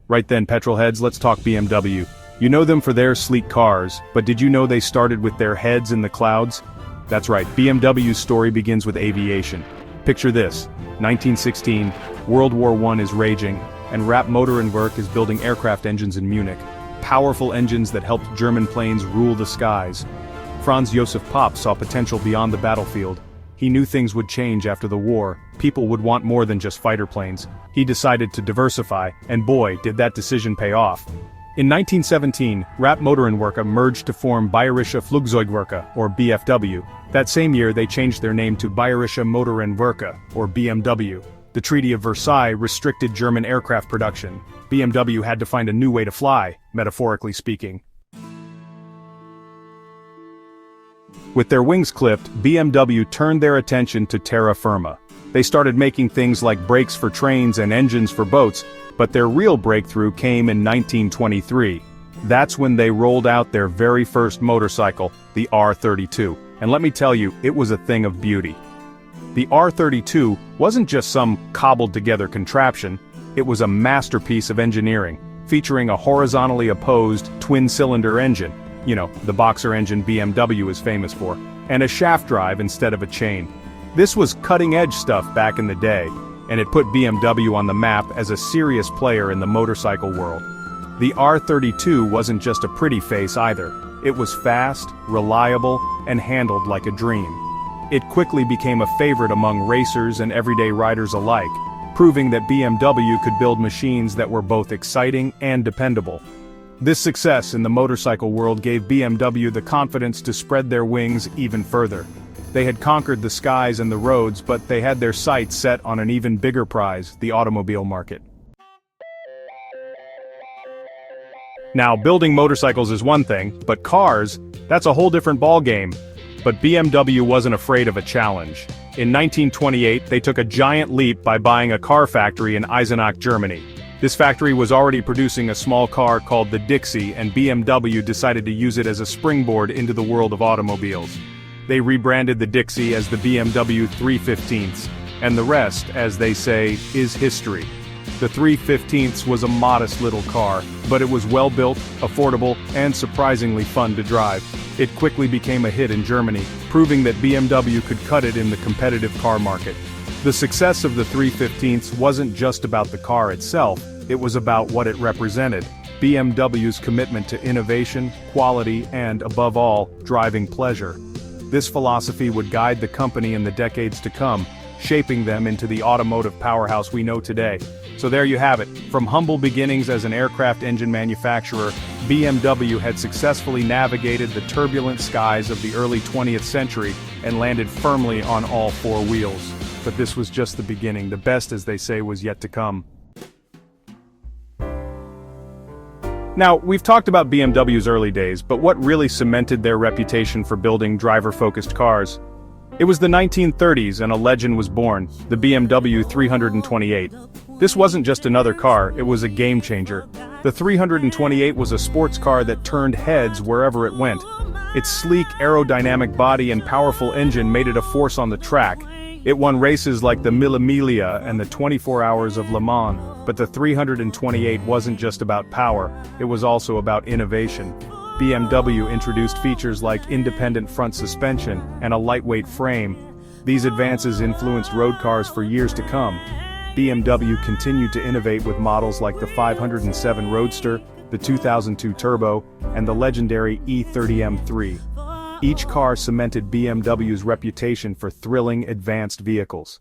Right then, petrolheads, let's talk BMW. You know them for their sleek cars, but did you know they started with their heads in the clouds? That's right, BMW's story begins with aviation. Picture this, 1916, World War I is raging, and Rapp Motorenwerk is building aircraft engines in Munich. Powerful engines that helped German planes rule the skies. Franz Josef Popp saw potential beyond the battlefield. He knew things would change after the war, people would want more than just fighter planes. He decided to diversify, and boy, did that decision pay off. In 1917, Rapp Motorenwerke merged to form Bayerische Flugzeugwerke, or BFW. That same year they changed their name to Bayerische Motorenwerke, or BMW. The Treaty of Versailles restricted German aircraft production. BMW had to find a new way to fly, metaphorically speaking. With their wings clipped, BMW turned their attention to terra firma. They started making things like brakes for trains and engines for boats, but their real breakthrough came in 1923. That's when they rolled out their very first motorcycle, the R32. And let me tell you, it was a thing of beauty. The R32 wasn't just some cobbled-together contraption, it was a masterpiece of engineering, featuring a horizontally opposed twin-cylinder engine. You know, the boxer engine BMW is famous for, and a shaft drive instead of a chain. This was cutting-edge stuff back in the day, and it put BMW on the map as a serious player in the motorcycle world. The R32 wasn't just a pretty face either. It was fast, reliable, and handled like a dream. It quickly became a favorite among racers and everyday riders alike, proving that BMW could build machines that were both exciting and dependable. This success in the motorcycle world gave BMW the confidence to spread their wings even further. They had conquered the skies and the roads, but they had their sights set on an even bigger prize, the automobile market. Now, building motorcycles is one thing, but cars, that's a whole different ballgame. But BMW wasn't afraid of a challenge. In 1928, they took a giant leap by buying a car factory in Eisenach, Germany. This factory was already producing a small car called the Dixie, and BMW decided to use it as a springboard into the world of automobiles. They rebranded the Dixie as the BMW 315s, and the rest, as they say, is history. The 315s was a modest little car, but it was well-built, affordable, and surprisingly fun to drive. It quickly became a hit in Germany, proving that BMW could cut it in the competitive car market. The success of the 315s wasn't just about the car itself, it was about what it represented. BMW's commitment to innovation, quality, and, above all, driving pleasure. This philosophy would guide the company in the decades to come, shaping them into the automotive powerhouse we know today. So there you have it. From humble beginnings as an aircraft engine manufacturer, BMW had successfully navigated the turbulent skies of the early 20th century and landed firmly on all four wheels. But this was just the beginning. The best, as they say, was yet to come. Now, we've talked about BMW's early days, but what really cemented their reputation for building driver-focused cars? It was the 1930s and a legend was born, the BMW 328. This wasn't just another car, it was a game-changer. The 328 was a sports car that turned heads wherever it went. Its sleek, aerodynamic body and powerful engine made it a force on the track. It won races like the Mille Miglia and the 24 Hours of Le Mans, but the 328 wasn't just about power, it was also about innovation. BMW introduced features like independent front suspension and a lightweight frame. These advances influenced road cars for years to come. BMW continued to innovate with models like the 507 Roadster, the 2002 Turbo, and the legendary E30 M3. Each car cemented BMW's reputation for thrilling, advanced vehicles.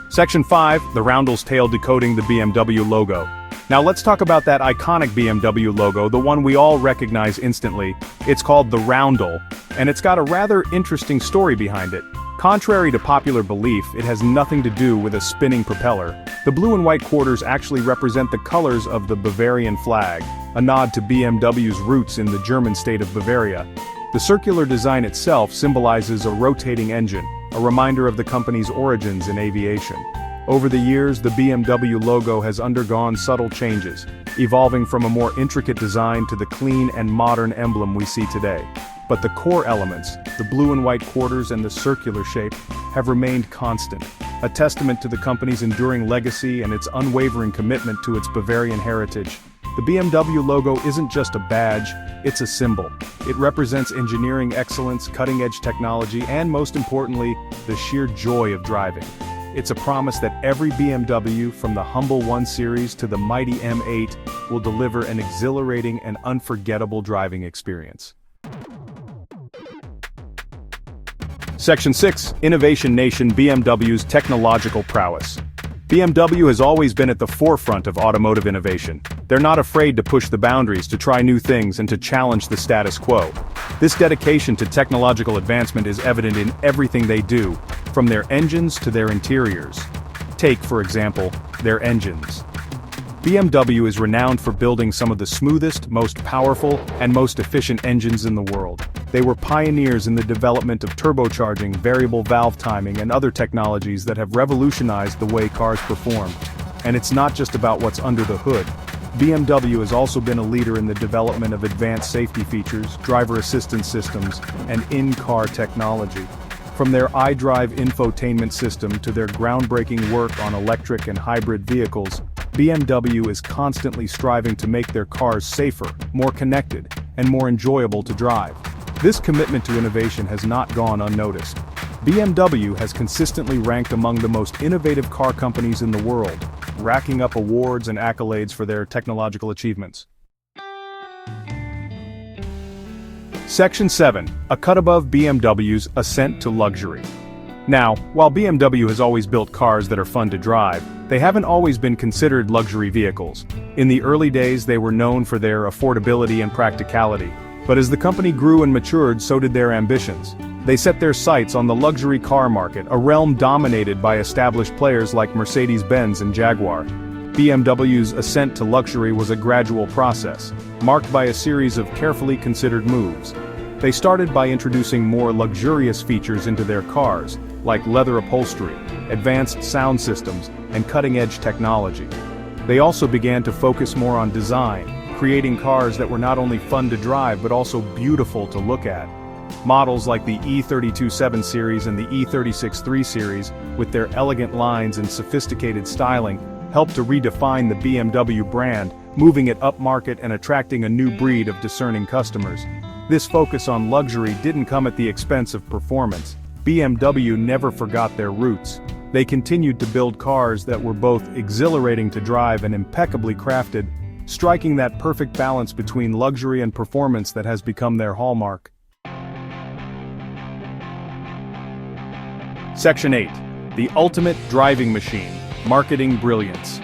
Section 5, the roundel's tail decoding the BMW logo. Now let's talk about that iconic BMW logo, the one we all recognize instantly. It's called the roundel, and it's got a rather interesting story behind it. Contrary to popular belief, it has nothing to do with a spinning propeller. The blue and white quarters actually represent the colors of the Bavarian flag, a nod to BMW's roots in the German state of Bavaria. The circular design itself symbolizes a rotating engine, a reminder of the company's origins in aviation. Over the years, the BMW logo has undergone subtle changes, evolving from a more intricate design to the clean and modern emblem we see today. But the core elements, the blue and white quarters and the circular shape, have remained constant. a testament to the company's enduring legacy and its unwavering commitment to its Bavarian heritage. The BMW logo isn't just a badge, it's a symbol. It represents engineering excellence, cutting-edge technology, and most importantly, the sheer joy of driving. It's a promise that every BMW, from the humble 1 Series to the mighty M8, will deliver an exhilarating and unforgettable driving experience. Section 6. Innovation Nation: BMW's technological prowess. BMW has always been at the forefront of automotive innovation. They're not afraid to push the boundaries, to try new things, and to challenge the status quo. This dedication to technological advancement is evident in everything they do, from their engines to their interiors. Take, for example, their engines. BMW is renowned for building some of the smoothest, most powerful, and most efficient engines in the world. They were pioneers in the development of turbocharging, variable valve timing, and other technologies that have revolutionized the way cars perform. And it's not just about what's under the hood. BMW has also been a leader in the development of advanced safety features, driver assistance systems, and in-car technology. From their iDrive infotainment system to their groundbreaking work on electric and hybrid vehicles, BMW is constantly striving to make their cars safer, more connected, and more enjoyable to drive. This commitment to innovation has not gone unnoticed. BMW has consistently ranked among the most innovative car companies in the world, racking up awards and accolades for their technological achievements. Section 7. A cut above BMW's ascent to luxury. Now, while BMW has always built cars that are fun to drive, they haven't always been considered luxury vehicles. In the early days, they were known for their affordability and practicality. But as the company grew and matured, so did their ambitions. They set their sights on the luxury car market, a realm dominated by established players like Mercedes-Benz and Jaguar. BMW's ascent to luxury was a gradual process, marked by a series of carefully considered moves. They started by introducing more luxurious features into their cars, like leather upholstery, advanced sound systems, and cutting-edge technology. They also began to focus more on design, creating cars that were not only fun to drive but also beautiful to look at. Models like the E32 7 Series and the E36 3 Series, with their elegant lines and sophisticated styling, helped to redefine the BMW brand, moving it upmarket and attracting a new breed of discerning customers. This focus on luxury didn't come at the expense of performance. BMW never forgot their roots. They continued to build cars that were both exhilarating to drive and impeccably crafted, striking that perfect balance between luxury and performance that has become their hallmark. Section 8. The ultimate driving machine: marketing brilliance.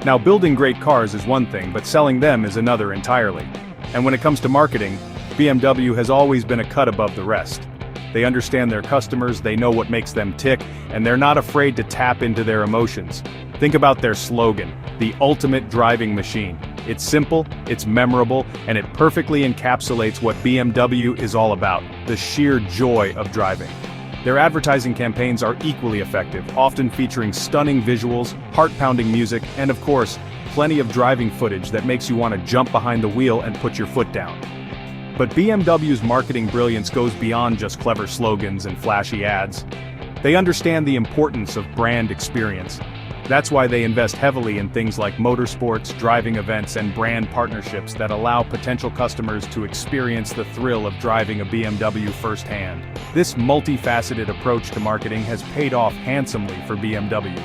Now, building great cars is one thing, but selling them is another entirely. And when it comes to marketing, BMW has always been a cut above the rest. They understand their customers, they know what makes them tick, and they're not afraid to tap into their emotions. Think about their slogan, the ultimate driving machine. It's simple, it's memorable, and it perfectly encapsulates what BMW is all about: the sheer joy of driving. Their advertising campaigns are equally effective, often featuring stunning visuals, heart-pounding music, and of course, plenty of driving footage that makes you want to jump behind the wheel and put your foot down. But BMW's marketing brilliance goes beyond just clever slogans and flashy ads. They understand the importance of brand experience. That's why they invest heavily in things like motorsports, driving events, and brand partnerships that allow potential customers to experience the thrill of driving a BMW firsthand. This multifaceted approach to marketing has paid off handsomely for BMW.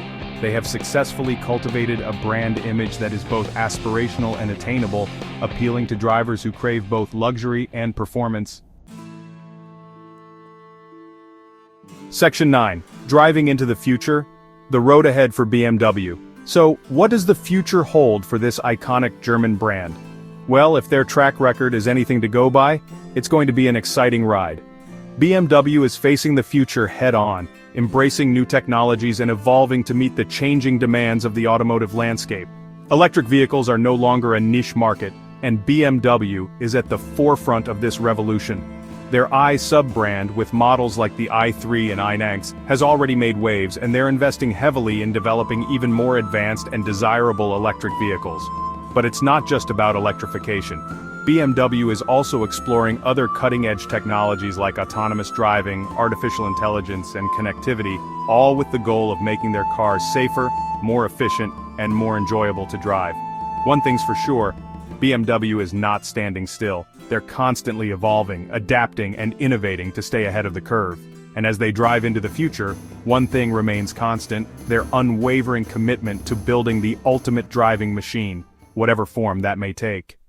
They have successfully cultivated a brand image that is both aspirational and attainable, appealing to drivers who crave both luxury and performance. Section 9. Driving into the future: the road ahead for BMW. So, what does the future hold for this iconic German brand? Well, if their track record is anything to go by, it's going to be an exciting ride. BMW is facing the future head-on, embracing new technologies and evolving to meet the changing demands of the automotive landscape. Electric vehicles are no longer a niche market, and BMW is at the forefront of this revolution. Their i sub-brand, with models like the i3 and iNanx, has already made waves, and they're investing heavily in developing even more advanced and desirable electric vehicles. But it's not just about electrification. BMW is also exploring other cutting-edge technologies like autonomous driving, artificial intelligence, and connectivity, all with the goal of making their cars safer, more efficient, and more enjoyable to drive. One thing's for sure, BMW is not standing still. They're constantly evolving, adapting, and innovating to stay ahead of the curve. And as they drive into the future, one thing remains constant: their unwavering commitment to building the ultimate driving machine, whatever form that may take.